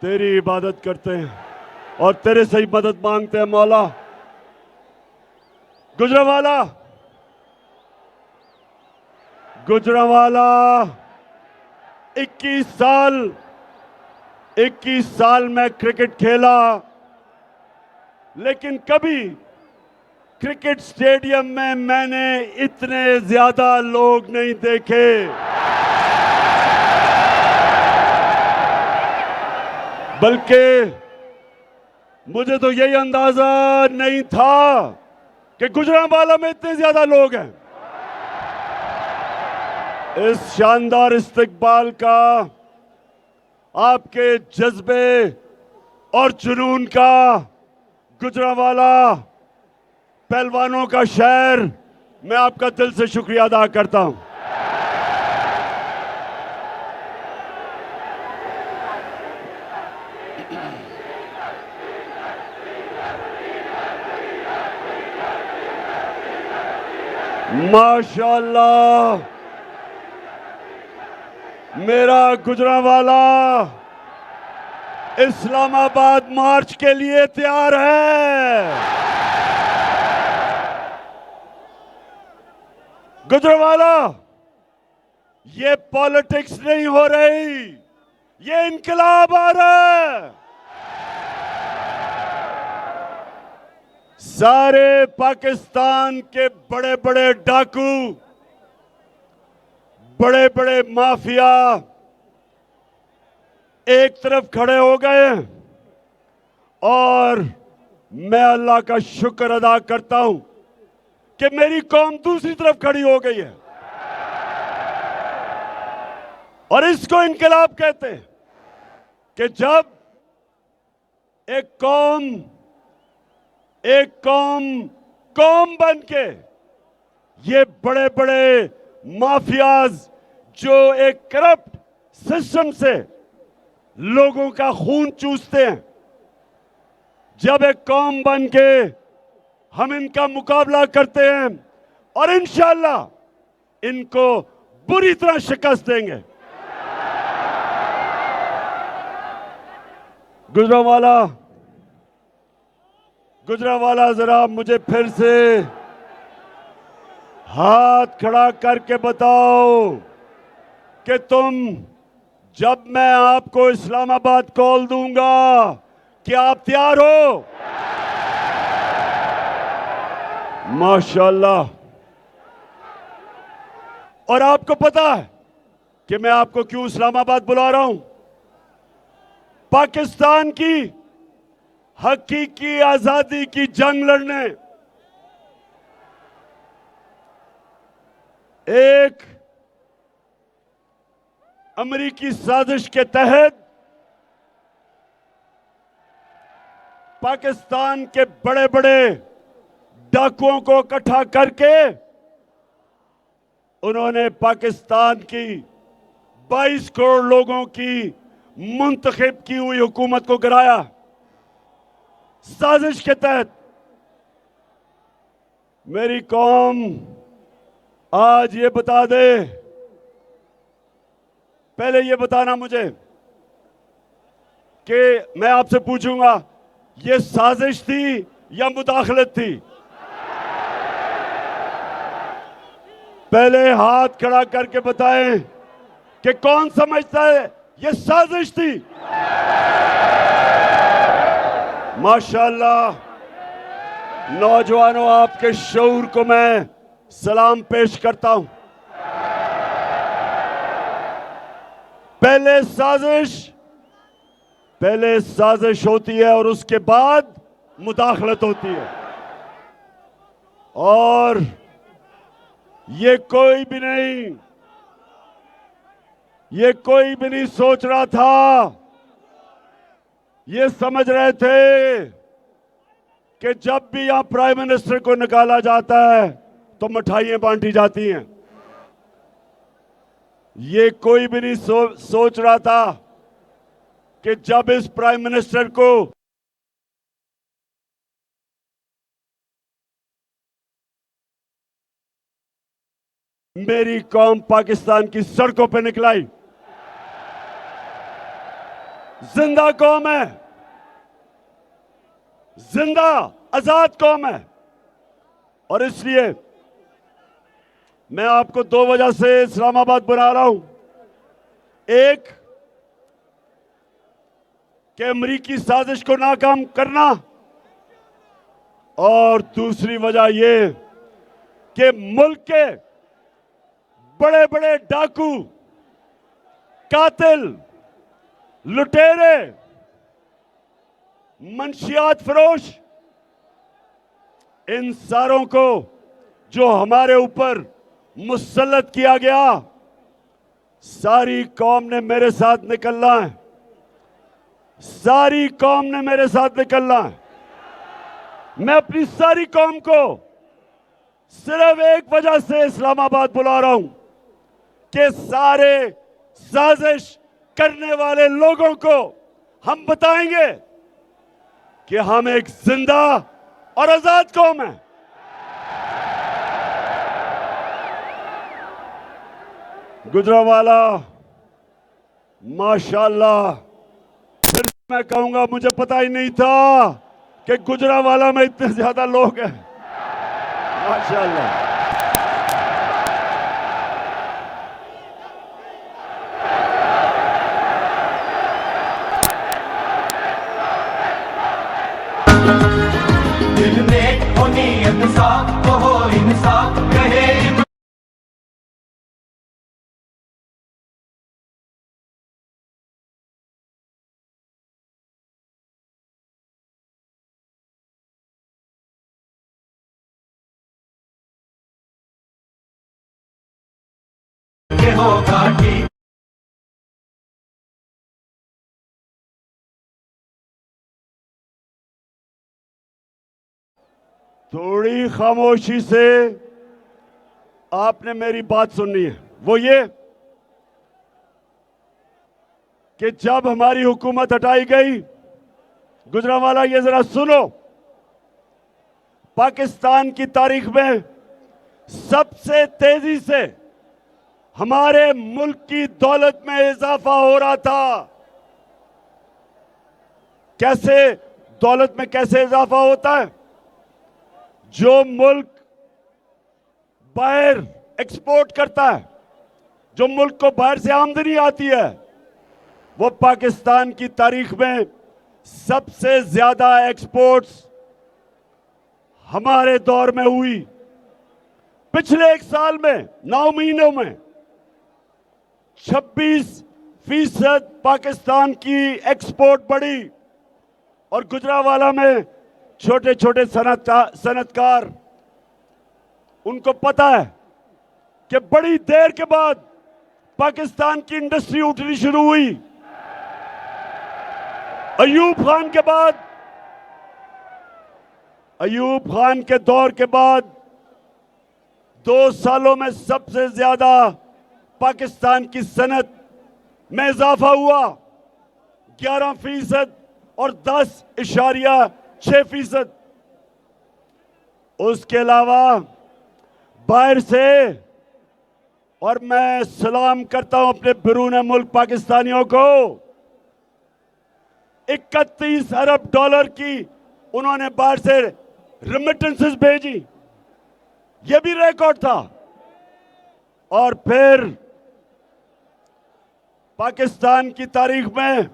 तेरी इबादत करते हैं और तेरे से ही मदद मांगते हैं मौला। गुजरांवाला, गुजरांवाला 21 साल मैं क्रिकेट खेला, लेकिन कभी क्रिकेट स्टेडियम में मैंने इतने ज्यादा लोग नहीं देखे। बल्कि मुझे तो यही अंदाजा नहीं था कि गुजरांवाला में इतने ज्यादा लोग हैं। इस शानदार इस्तकबाल का, आपके जज्बे और जुनून का, गुजरांवाला पहलवानों का शहर, मैं आपका दिल से शुक्रिया अदा करता हूं। माशाअल्लाह, मेरा गुजरांवाला इस्लामाबाद मार्च के लिए तैयार है। गुजरांवाला, ये पॉलिटिक्स नहीं हो रही, ये इनकलाब आ रहा है। सारे पाकिस्तान के बड़े बड़े डाकू, बड़े बड़े माफिया एक तरफ खड़े हो गए और मैं अल्लाह का शुक्र अदा करता हूं कि मेरी कौम दूसरी तरफ खड़ी हो गई है। और इसको इनकलाब कहते हैं कि जब एक कौम बन के ये बड़े बड़े माफियाज जो एक करप्ट सिस्टम से लोगों का खून चूसते हैं, जब एक कौम बन के हम इनका मुकाबला करते हैं और इंशाअल्लाह इनको बुरी तरह शिकस्त देंगे। गुजरांवाला जरा मुझे फिर से हाथ खड़ा करके बताओ कि तुम, जब मैं आपको इस्लामाबाद कॉल दूंगा, क्या आप तैयार हो? माशाअल्लाह। और आपको पता है कि मैं आपको क्यों इस्लामाबाद बुला रहा हूं? पाकिस्तान की हकीकी आजादी की जंग लड़ने एक अमेरिकी साजिश के तहत पाकिस्तान के बड़े बड़े डाकुओं को इकट्ठा करके उन्होंने पाकिस्तान की 22 करोड़ लोगों की मुंतखब की हुई हुकूमत को गिराया। साजिश के तहत मेरी कौम आज ये बता दे, पहले ये बताना मुझे कि मैं आपसे पूछूंगा, ये साजिश थी या मुदाखलत थी? पहले हाथ खड़ा करके बताएं कि कौन समझता है ये साजिश थी? माशाअल्लाह। नौजवानों, आपके शऊर को मैं सलाम पेश करता हूं। पहले साजिश होती है और उसके बाद मुदाखलत होती है। और ये कोई भी नहीं सोच रहा था, ये समझ रहे थे कि जब भी यहां प्राइम मिनिस्टर को निकाला जाता है तो मिठाइयां बांटी जाती हैं। ये कोई भी नहीं सोच रहा था कि जब इस प्राइम मिनिस्टर को मेरी कौम पाकिस्तान की सड़कों पर निकलाई, जिंदा कौम है, जिंदा आजाद कौम है। और इसलिए मैं आपको दो वजह से इस्लामाबाद बुला रहा हूं। एक, कि अमरीकी साजिश को नाकाम करना, और दूसरी वजह यह कि मुल्क के बड़े बड़े डाकू, कातिल, लुटेरे, मंशियात फरोश, इन सारों को जो हमारे ऊपर मुसल्लत किया गया, सारी कौम ने मेरे साथ निकलना है, सारी कौम ने मेरे साथ निकलना है। मैं अपनी सारी कौम को सिर्फ एक वजह से इस्लामाबाद बुला रहा हूं कि सारे साजिश करने वाले लोगों को हम बताएंगे कि हम एक जिंदा और आजाद कौम है। गुजरावाला, माशाल्लाह, फिर मैं कहूंगा मुझे पता ही नहीं था कि गुजरावाला में इतने ज्यादा लोग हैं। माशाल्लाह। दिल में हो नीयत साफ तो हो इंसाफ कहे के हो घाटी। थोड़ी खामोशी से आपने मेरी बात सुननी है। वो ये कि जब हमारी हुकूमत हटाई गई, गुजरांवाला ये जरा सुनो, पाकिस्तान की तारीख में सबसे तेजी से हमारे मुल्क की दौलत में इजाफा हो रहा था। कैसे दौलत में कैसे इजाफा होता है? जो मुल्क बाहर एक्सपोर्ट करता है, जो मुल्क को बाहर से आमदनी आती है, वो पाकिस्तान की तारीख में सबसे ज्यादा एक्सपोर्ट्स हमारे दौर में हुई। पिछले एक साल में 9 महीनों में 26% पाकिस्तान की एक्सपोर्ट बढ़ी। और गुजरांवाला में छोटे छोटे सनतकार, उनको पता है कि बड़ी देर के बाद पाकिस्तान की इंडस्ट्री उठनी शुरू हुई। अयूब खान के बाद, अयूब खान के दौर के बाद 2 सालों में सबसे ज्यादा पाकिस्तान की सनत में इजाफा हुआ, 11% और 10.6%। उसके अलावा बाहर से, और मैं सलाम करता हूं अपने बैरून मुल्क पाकिस्तानियों को, 31 अरब डॉलर की उन्होंने बाहर से रेमिटेंसेस भेजी। यह भी रिकॉर्ड था। और फिर पाकिस्तान की तारीख में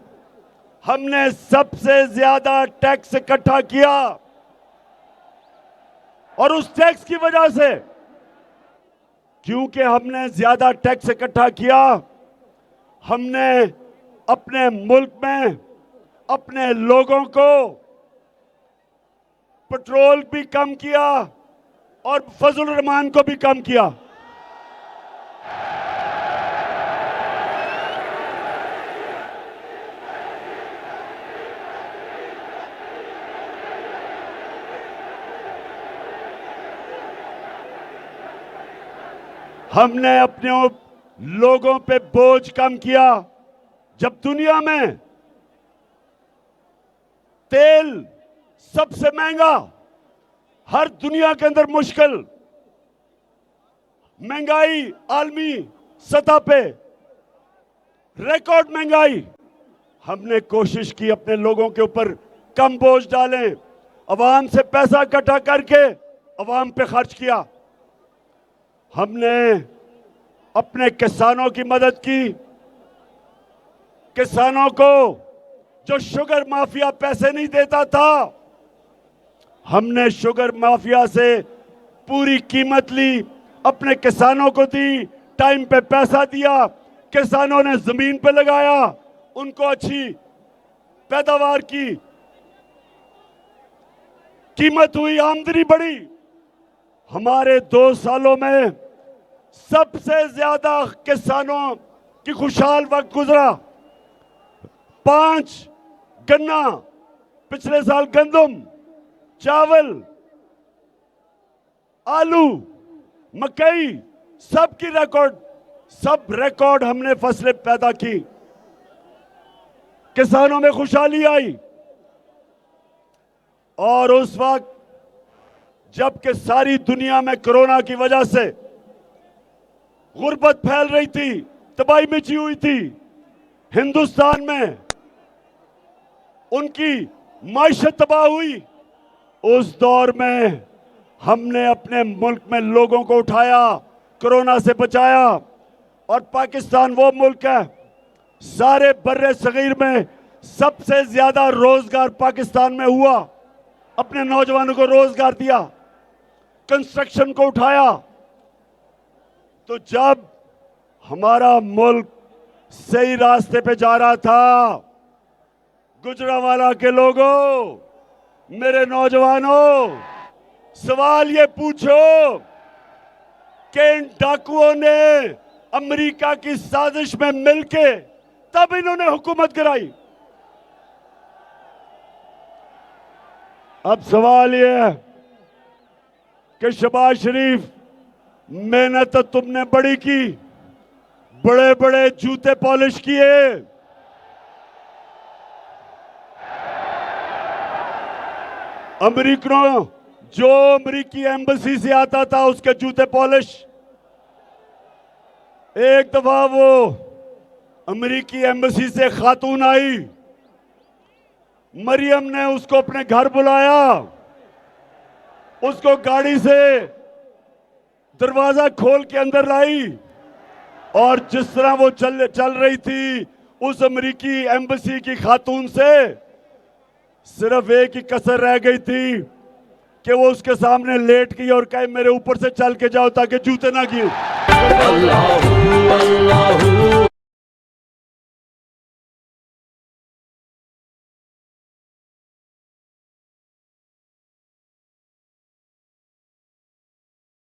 हमने सबसे ज्यादा टैक्स इकट्ठा किया, और उस टैक्स की वजह से, क्योंकि हमने ज्यादा टैक्स इकट्ठा किया, हमने अपने मुल्क में अपने लोगों को पेट्रोल भी कम किया और फजल रहमान को भी कम किया। हमने अपने लोगों पे बोझ कम किया। जब दुनिया में तेल सबसे महंगा, हर दुनिया के अंदर मुश्किल, महंगाई आलमी सतह पे, रिकॉर्ड महंगाई, हमने कोशिश की अपने लोगों के ऊपर कम बोझ डालें, अवाम से पैसा इकट्ठा करके अवाम पे खर्च किया। हमने अपने किसानों की मदद की। किसानों को जो शुगर माफिया पैसे नहीं देता था, हमने शुगर माफिया से पूरी कीमत ली, अपने किसानों को दी, टाइम पे पैसा दिया, किसानों ने जमीन पे लगाया, उनको अच्छी पैदावार की, कीमत हुई, आमदनी बढ़ी। हमारे 2 सालों में सबसे ज्यादा किसानों की खुशहाल वक्त गुजरा। 5 गन्ना, पिछले साल गंदम, चावल, आलू, मकई, सब रिकॉर्ड हमने फसलें पैदा की। किसानों में खुशहाली आई। और उस वक्त जबकि सारी दुनिया में कोरोना की वजह से गुर्बत फैल रही थी, तबाही मची हुई थी, हिंदुस्तान में उनकी माइशत तबाह हुई। उस दौर में हमने अपने मुल्क में लोगों को उठाया, कोरोना से बचाया। और पाकिस्तान वो मुल्क है, सारे बर्रे सगीर में सबसे ज्यादा रोजगार पाकिस्तान में हुआ। अपने नौजवानों को रोजगार दिया, कंस्ट्रक्शन को उठाया। तो जब हमारा मुल्क सही रास्ते पे जा रहा था, गुजरांवाला के लोगों, मेरे नौजवानों, सवाल ये पूछो कि इन डाकुओं ने अमेरिका की साजिश में मिलके तब इन्होंने हुकूमत गिराई। अब सवाल यह है कि शहबाज शरीफ, मेहनत तो तुमने बड़ी की, बड़े बड़े जूते पॉलिश किए, अमेरिकनों, जो अमेरिकी एम्बेसी से आता था उसके जूते पॉलिश। एक दफा वो अमेरिकी एम्बेसी से खातून आई, मरियम ने उसको अपने घर बुलाया, उसको गाड़ी से दरवाजा खोल के अंदर लाई, और जिस तरह वो चल रही थी उस अमेरिकी एम्बेसी की खातून से, सिर्फ एक ही कसर रह गई थी कि वो उसके सामने लेट गई और कहे मेरे ऊपर से चल के जाओ ताकि जूते ना गिरे।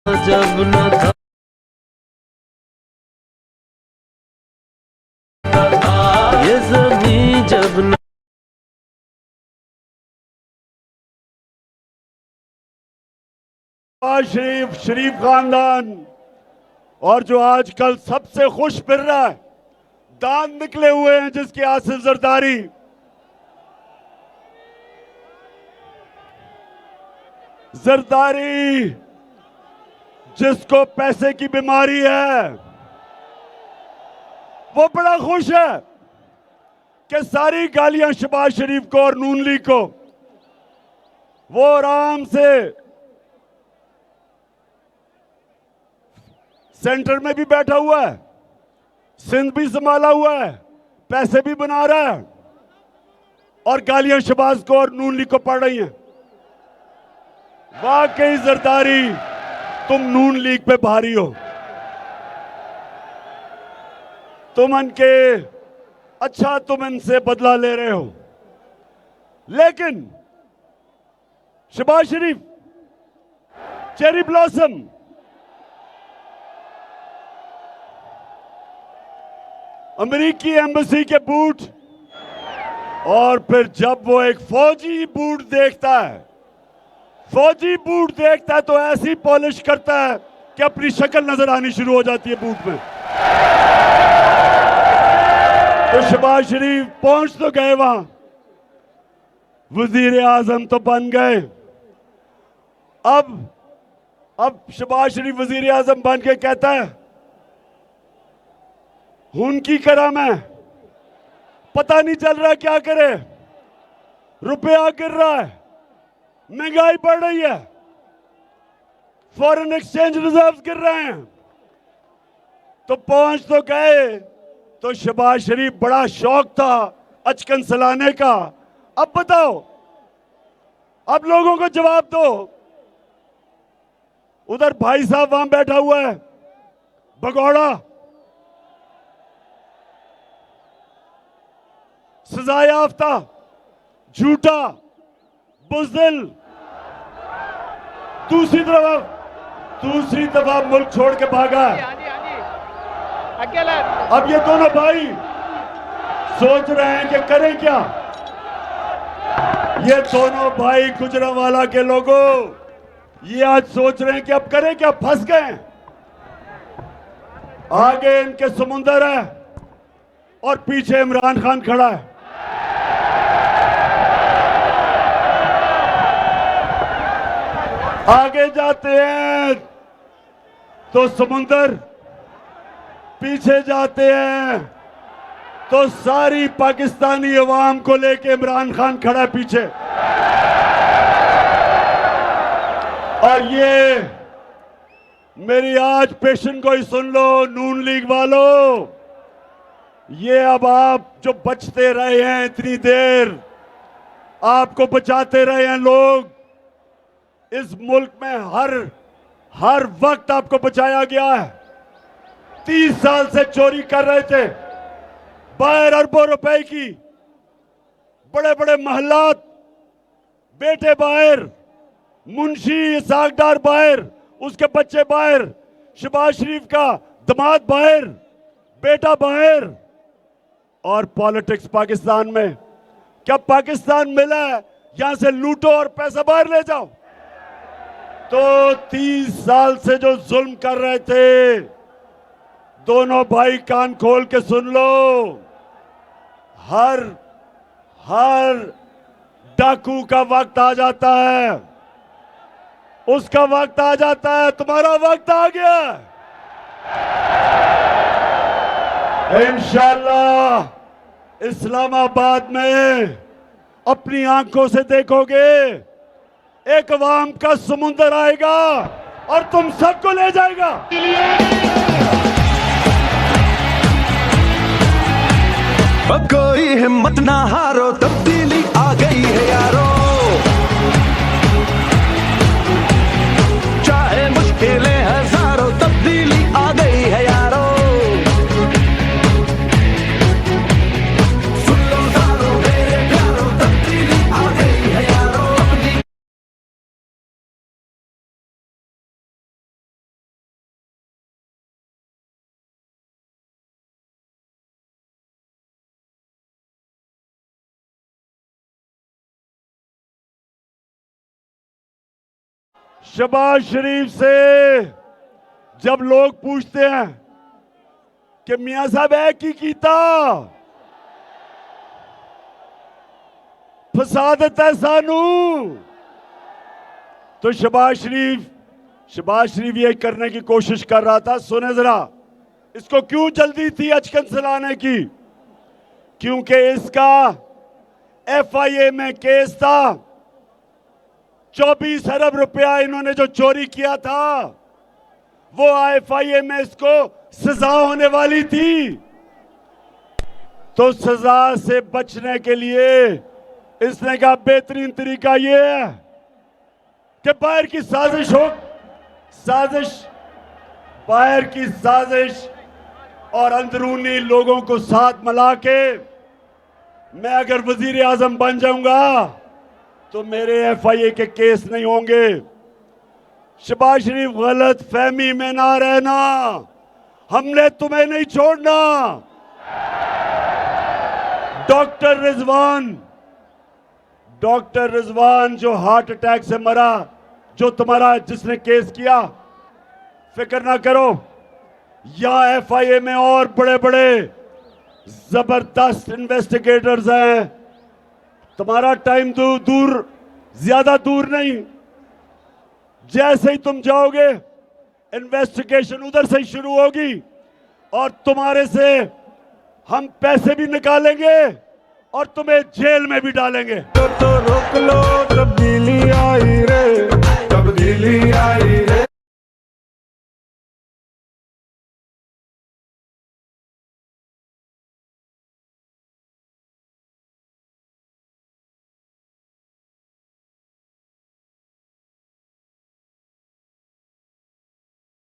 जब न था ये ज़मीं, जब न शरीफ खानदान, और जो आजकल सबसे खुश फिर रहा है, दांत निकले हुए हैं जिसकी आसिफ जरदारी, जिसको पैसे की बीमारी है, वो बड़ा खुश है कि सारी गालियां शहबाज शरीफ को और नून लीग को, वो आराम से सेंटर में भी बैठा हुआ है, सिंध भी संभाला हुआ है, पैसे भी बना रहा है, और गालियां शहबाज को और नून लीग को पड़ रही हैं। वाकई जरदारी, तुम नून लीग पे भारी हो, तुम इनसे बदला ले रहे हो। लेकिन शहबाज शरीफ चेरी ब्लॉसम, अमेरिकी एम्बेसी के बूट, और फिर जब वो एक फौजी बूट देखता है तो ऐसी पॉलिश करता है कि अपनी शक्ल नजर आनी शुरू हो जाती है बूट में। तो शहबाज शरीफ पहुंच तो गए वहां, वजीर आजम तो बन गए। अब शहबाज शरीफ वजीर आजम बन के कहता है, उनकी करा मैं पता नहीं चल रहा क्या करे, रुपया गिर रहा है, महंगाई बढ़ रही है, फॉरेन एक्सचेंज रिजर्व्स गिर रहे हैं, तो पहुंच तो गए। तो शहबाज शरीफ बड़ा शौक था अचकन सलाने का। अब बताओ, अब लोगों को जवाब दो। उधर भाई साहब वहां बैठा हुआ है भगौड़ा, सजा याफ्ता, झूठा, बुज़दिल। दूसरी दफा मुल्क छोड़ के भागा है। अब ये दोनों भाई सोच रहे हैं कि करें क्या। ये दोनों भाई गुजरांवाला के लोगों, ये आज सोच रहे हैं कि अब करें क्या, फंस गए। आगे इनके समुंदर है और पीछे इमरान खान खड़ा है। आगे जाते हैं तो समुंदर, पीछे जाते हैं तो सारी पाकिस्तानी अवाम को लेके इमरान खान खड़ा है पीछे। और ये मेरी आज पेशन को ही सुन लो नून लीग वालों, ये अब आप जो बचते रहे हैं इतनी देर, आपको बचाते रहे हैं लोग। इस मुल्क में हर वक्त आपको बचाया गया है। 30 साल से चोरी कर रहे थे, बाहर अरबों रुपए की, बड़े बड़े महलात, बेटे बाहर, मुंशी इसाक डार बाहर, उसके बच्चे बाहर, शहबाज शरीफ का दामाद बाहर, बेटा बाहर। और पॉलिटिक्स पाकिस्तान में, क्या पाकिस्तान मिला है यहां से लूटो और पैसा बाहर ले जाओ? तो 30 साल से जो जुल्म कर रहे थे, दोनों भाई कान खोल के सुन लो, हर डाकू का वक्त आ जाता है, उसका वक्त आ जाता है, तुम्हारा वक्त आ गया। इंशाअल्लाह इस्लामाबाद में अपनी आंखों से देखोगे, एक अवाम का समुंदर आएगा और तुम सबको ले जाएगा। कोई हिम्मत ना हारो, तब्दीली आ गई है यारो। चाहे मुश्किलें हजारों, तब्दीली आ गई है यारो। सुन लो सारो मेरे प्यारो, तब्दीली आ गई है यारो। शहबाज शरीफ से जब लोग पूछते हैं कि मियां साहब है की कीता फसाद सानू, तो शहबाज शरीफ ये करने की कोशिश कर रहा था। सुने जरा, इसको क्यों जल्दी थी अचकन चलाने की? क्योंकि इसका FIA में केस था। 24 अरब रुपया इन्होंने जो चोरी किया था, वो FIA में इसको सजा होने वाली थी। तो सजा से बचने के लिए इसने कहा बेहतरीन तरीका ये है कि बाहर की साजिश और अंदरूनी लोगों को साथ मिला के मैं अगर वजीर आजम बन जाऊंगा तो मेरे FIA के केस नहीं होंगे। शहबाज शरीफ गलत फहमी में ना रहना, हमने तुम्हें नहीं छोड़ना। डॉक्टर रिजवान जो हार्ट अटैक से मरा, जो तुम्हारा जिसने केस किया, फिक्र ना करो, यहां FIA में और बड़े बड़े जबरदस्त इन्वेस्टिगेटर्स हैं। तुम्हारा टाइम ज्यादा दूर नहीं, जैसे ही तुम जाओगे इन्वेस्टिगेशन उधर से ही शुरू होगी और तुम्हारे से हम पैसे भी निकालेंगे और तुम्हें जेल में भी डालेंगे। तो रोक लो, तब्दीली आई रे, तब्दीली आई रे।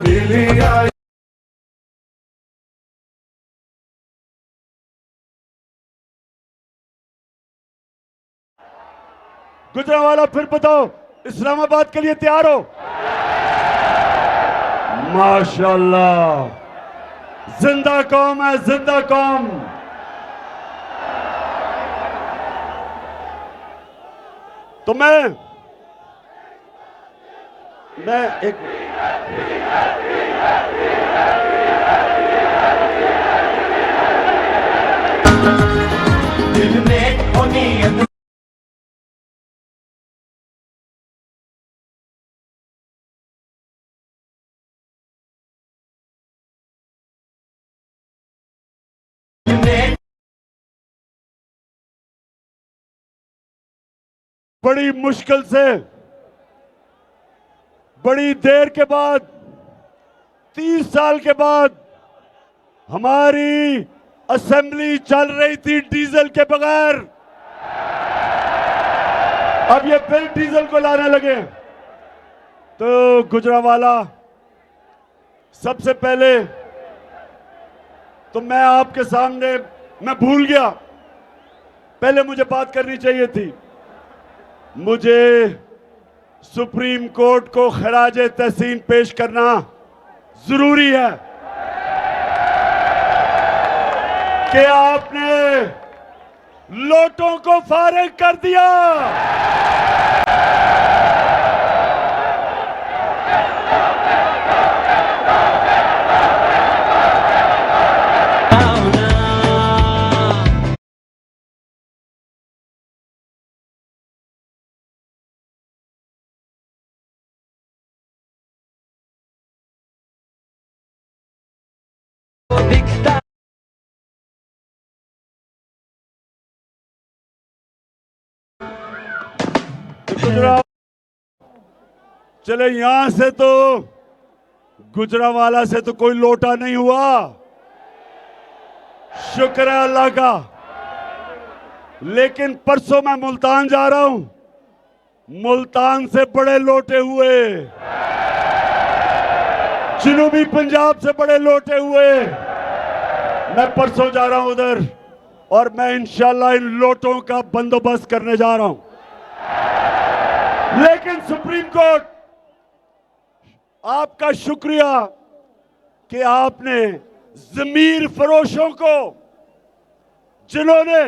तब्दीली आई। गुजरांवाला फिर बताओ, इस्लामाबाद के लिए तैयार हो? माशाल्लाह, जिंदा कौम है, जिंदा कौम। तो मैं एक दिल में हो नीयत में बड़ी मुश्किल से, बड़ी देर के बाद, 30 साल के बाद हमारी असेंबली चल रही थी डीजल के बगैर। अब ये फिर डीजल को लाने लगे। तो गुजरांवाला, सबसे पहले तो मैं आपके सामने, मैं भूल गया, पहले मुझे बात करनी चाहिए थी। मुझे सुप्रीम कोर्ट को खराज तहसीन पेश करना जरूरी है कि आपने लोटों को फारिग कर दिया। दिखता गुजरात, चले यहां से तो गुजरांवाला से तो कोई लोटा नहीं हुआ, शुक्र है अल्लाह का। लेकिन परसों मैं मुल्तान जा रहा हूं, मुल्तान से बड़े लोटे हुए, जनूबी पंजाब से बड़े लोटे हुए। मैं परसों जा रहा हूं उधर, और मैं इंशाल्लाह इन लोटों का बंदोबस्त करने जा रहा हूं। लेकिन सुप्रीम कोर्ट, आपका शुक्रिया कि आपने जमीर फरोशों को, जिन्होंने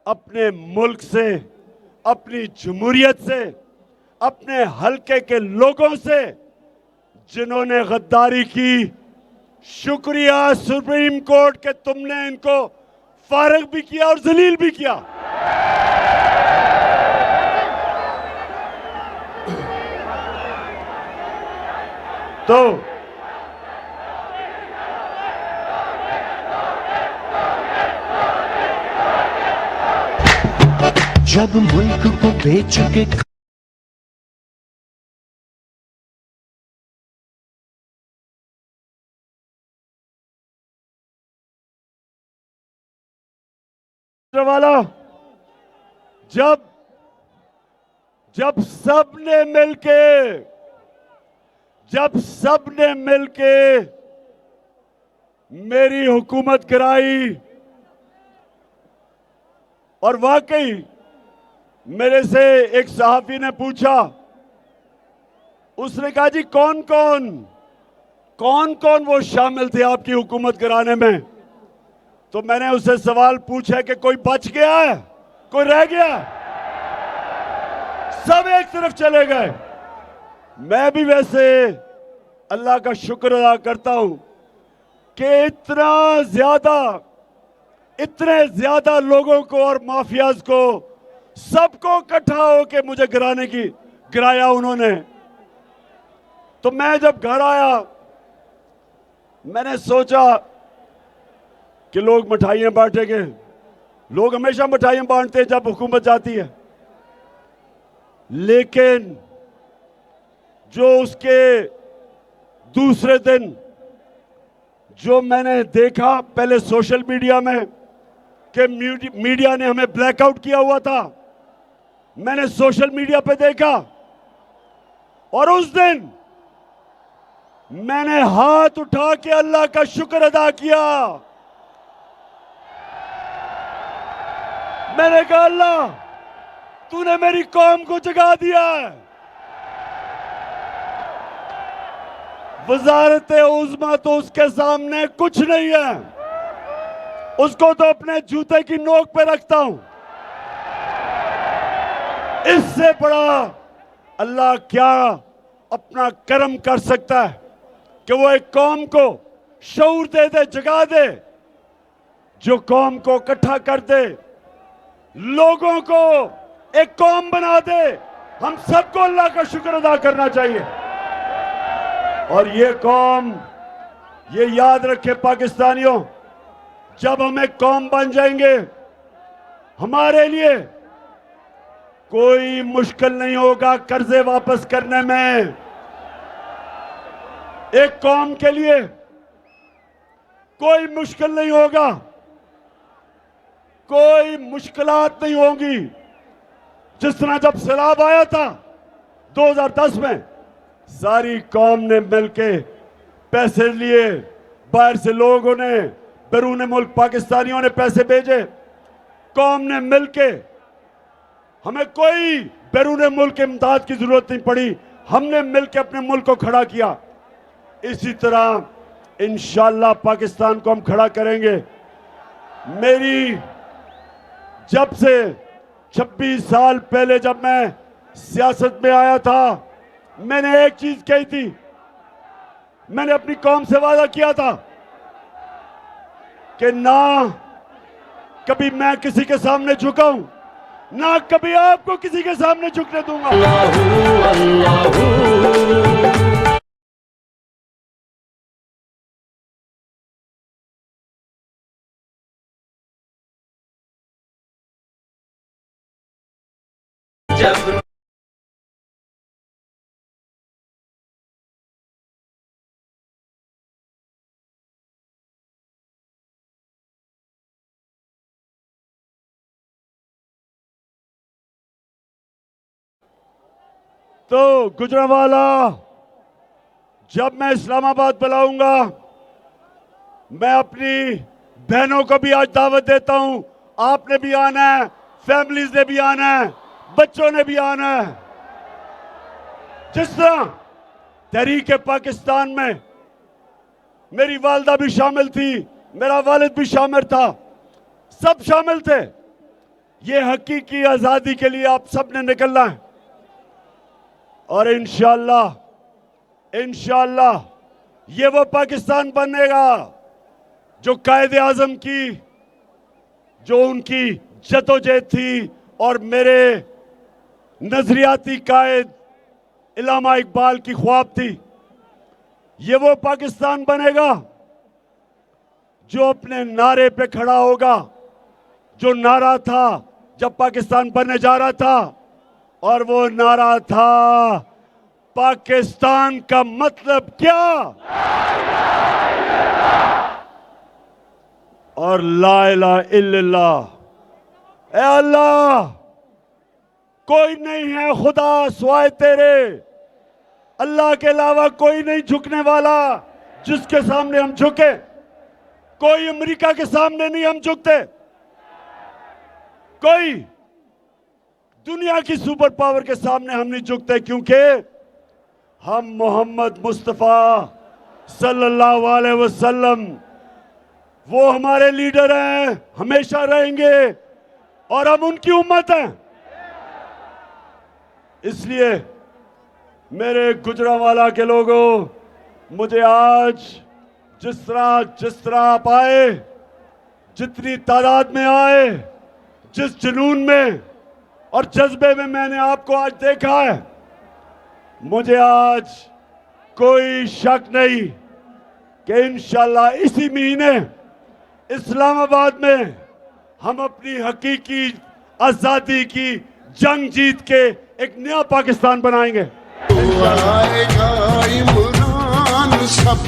अपने मुल्क से, अपनी जमहूरियत से, अपने हलके के लोगों से जिन्होंने गद्दारी की, शुक्रिया सुप्रीम कोर्ट के तुमने इनको फारिग भी किया और जलील भी किया। तो जब मुल्क को बेच के वाला, जब सबने मिलके मेरी हुकूमत गिराई, और वाकई मेरे से एक सहाफी ने पूछा, उसने कहा जी कौन कौन वो शामिल थे आपकी हुकूमत गिराने में? तो मैंने उससे सवाल पूछा कि कोई बच गया है, कोई रह गया? सब एक तरफ चले गए। मैं भी वैसे अल्लाह का शुक्र अदा करता हूं कि इतने ज्यादा लोगों को और माफियाज को, सबको इकट्ठा होकर मुझे गिराया उन्होंने। तो मैं जब घर आया, मैंने सोचा कि लोग मिठाइयां बांटेंगे, लोग हमेशा मिठाइयां बांटते हैं जब हुकूमत जाती है, लेकिन जो उसके दूसरे दिन जो मैंने देखा पहले सोशल मीडिया में कि मीडिया ने हमें ब्लैकआउट किया हुआ था, मैंने सोशल मीडिया पे देखा और उस दिन मैंने हाथ उठा के अल्लाह का शुक्र अदा किया। मैंने कहा अल्लाह तूने मेरी कौम को जगा दिया है। वजारत उज़्मा तो उसके सामने कुछ नहीं है, उसको तो अपने जूते की नोक पे रखता हूं। इससे बड़ा अल्लाह क्या अपना करम कर सकता है कि वो एक कौम को शऊर दे दे, जगा दे, जो कौम को इकट्ठा कर दे, लोगों को एक कौम बना दे। हम सबको अल्लाह का शुक्र अदा करना चाहिए। और ये कौम, ये याद रखे पाकिस्तानियों, जब हम एक कौम बन जाएंगे हमारे लिए कोई मुश्किल नहीं होगा कर्जे वापस करने में। एक कौम के लिए कोई मुश्किल नहीं होगा, कोई मुश्किलात नहीं होंगी। जिस तरह जब सैलाब आया था 2010 में, सारी कौम ने मिलके पैसे लिए, बाहर से लोगों ने, बैरून मुल्क पाकिस्तानियों ने पैसे भेजे, कौम ने मिलके, हमें कोई बैरून मुल्क इमदाद की जरूरत नहीं पड़ी, हमने मिलके अपने मुल्क को खड़ा किया। इसी तरह इंशाअल्लाह पाकिस्तान को हम खड़ा करेंगे। मेरी जब से 26 साल पहले जब मैं सियासत में आया था, मैंने एक चीज कही थी, मैंने अपनी कौम से वादा किया था कि ना कभी मैं किसी के सामने झुकाऊं, ना कभी आपको किसी के सामने झुकने दूंगा। जब तो गुजरांवाला, जब मैं इस्लामाबाद बुलाऊंगा, मैं अपनी बहनों को भी आज दावत देता हूं, आपने भी आना है, फैमिलीज ने भी आना है, बच्चों ने भी आना है। जिस तरह तहरीक पाकिस्तान में मेरी वालदा भी शामिल थी, मेरा वालिद भी शामिल था, सब शामिल थे। ये हकीकी आजादी के लिए आप सब ने निकलना है और इंशाअल्लाह ये वो पाकिस्तान बनेगा जो कायदे आजम की, जो उनकी जदोजहद थी और मेरे नजरियाती कायद इल्लामा इकबाल की ख्वाब थी। ये वो पाकिस्तान बनेगा जो अपने नारे पे खड़ा होगा, जो नारा था जब पाकिस्तान बनने जा रहा था, और वो नारा था पाकिस्तान का मतलब क्या, और ला इलाहा इल्लल्लाह। ए अल्लाह, कोई नहीं है खुदा सिवाय तेरे, अल्लाह के अलावा कोई नहीं झुकने वाला जिसके सामने हम झुके। कोई अमेरिका के सामने नहीं हम झुकते, कोई दुनिया की सुपर पावर के सामने हम नहीं झुकते, क्योंकि हम मोहम्मद मुस्तफा सल्लल्लाहु अलैहि वसल्लम, वो हमारे लीडर हैं, हमेशा रहेंगे और हम उनकी उम्मत हैं। इसलिए मेरे गुजरांवाला के लोगों, मुझे आज जिस तरह आप आए, जितनी तादाद में आए, जिस जुनून में और जज्बे में मैंने आपको आज देखा है, मुझे आज कोई शक नहीं कि इंशाअल्लाह इसी महीने इस्लामाबाद में हम अपनी हकीकी आजादी की जंग जीत के एक नया पाकिस्तान बनाएंगे। आएगा इमरान सब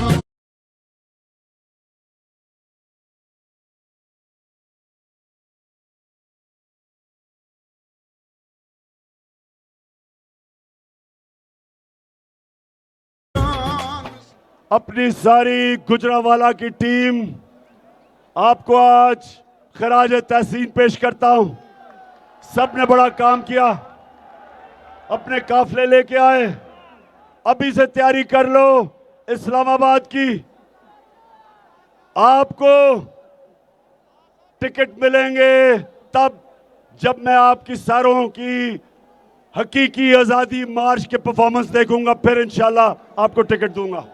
अपनी सारी गुजरावाला की टीम आपको आज खराज तहसीन पेश करता हूं। सबने बड़ा काम किया, अपने काफले लेके आए। अभी से तैयारी कर लो इस्लामाबाद की। आपको टिकट मिलेंगे तब जब मैं आपकी सारों की हकीकी आजादी मार्च के परफॉर्मेंस देखूंगा, फिर इंशाल्लाह आपको टिकट दूंगा।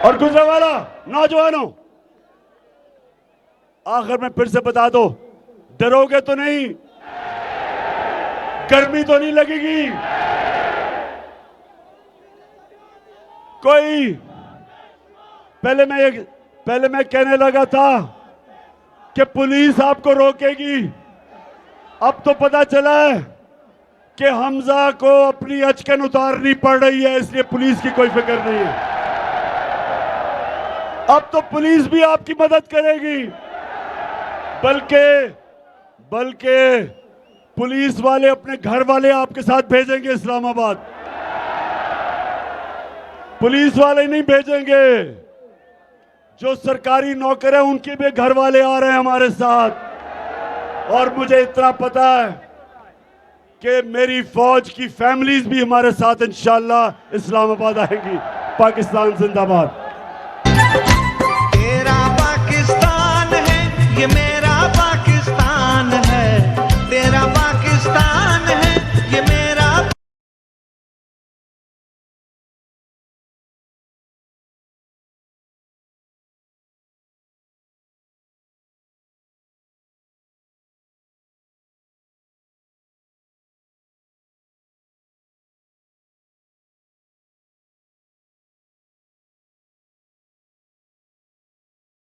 और गुजरावाला नौजवानों, आखिर में फिर से बता दो, डरोगे तो नहीं? गर्मी तो नहीं लगेगी? कोई पहले मैं कहने लगा था कि पुलिस आपको रोकेगी। अब तो पता चला है कि हमजा को अपनी अचकन उतारनी पड़ रही है, इसलिए पुलिस की कोई फिक्र नहीं है। अब तो पुलिस भी आपकी मदद करेगी, बल्कि पुलिस वाले अपने घर वाले आपके साथ भेजेंगे इस्लामाबाद। पुलिस वाले नहीं भेजेंगे, जो सरकारी नौकर है उनके भी घर वाले आ रहे हैं हमारे साथ। और मुझे इतना पता है कि मेरी फौज की फैमिलीज भी हमारे साथ इंशाल्लाह इस्लामाबाद आएंगी। पाकिस्तान जिंदाबाद। तेरा पाकिस्तान है ये